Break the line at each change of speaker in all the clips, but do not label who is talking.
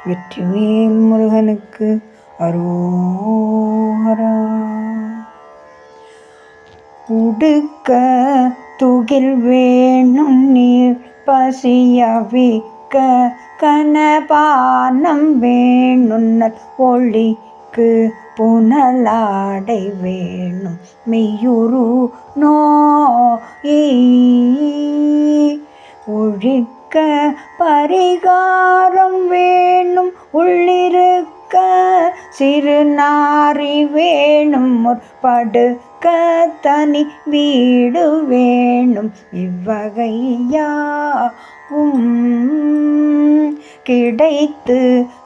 வெற்றிவேல் முருகனுக்கு அரோகரா. உடுக்க துகில் வேணும் நீர் பசியவிக்க கனபானம் வேணுன்னல் ஒளிக்கு புனலாடை வேணும் மெய்யுரு நோயை ஒழிக்க பரிகாரம் வேணும் உள்ளிருக்க சிறுநாரி வேணும் முற்படுக்க தனி வீடு வேணும் இவ்வகையாவும் கிடைத்து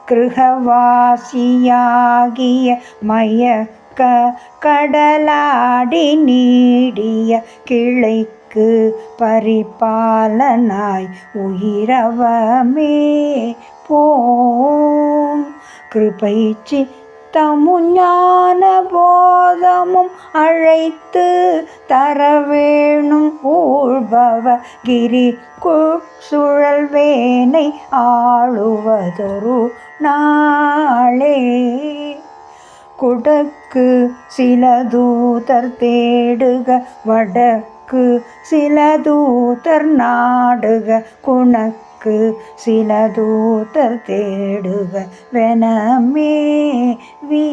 கிருஹவாசியாகிய மயக்க கடலாடி நீடிய கிளைக்கு பரிபாலனாய் உயிரவமே போம் கிருபை சித்தமும் ஞான போதமும் அழைத்து தரவேணும் ஊழ்பவ கிரி சுழல்வேனை ஆளுவதொரு நாளே. குடக்கு சில தூதர் தேடுக வடக்கு சில தூதர் நாடுக குணக்கு சில தூதர் தேடுக வெனமே வீ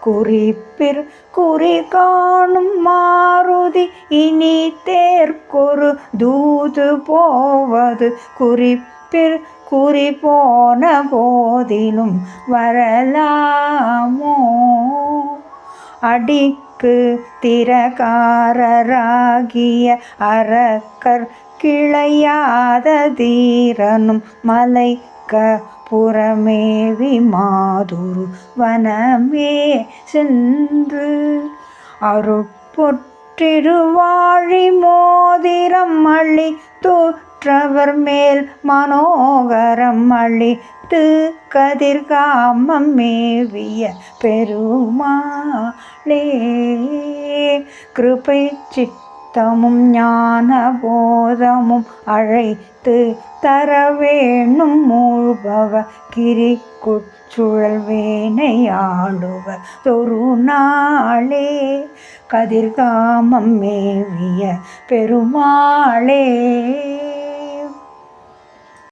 குறிப்பிற் குறி காணும் மாருதி இனி தேர்க்கொரு தூது போவது குறிப்பிற் குறி போன போதிலும் வரலாமோ. அடிக்கு திரகாரராகிய அரக்கர் கிளையாத தீரனும் மலைக்க புறமேவி மாதுரு வனமே சென்று அருட்பொற்றிருவாழி மோதிரம் அளித்துற்றவர் மேல் மனோகரம் அளித்து கதிர்காமம் மேவிய பெருமாளே. கிருபை சித்தமும் ஞான போதமும் அழைத்து தரவேணும் மூழ்பவ கிரி குச்சுழல்வேனை ஆளுவ தொரு நாளே. கதிர்காமம் மேவிய பெருமாளே.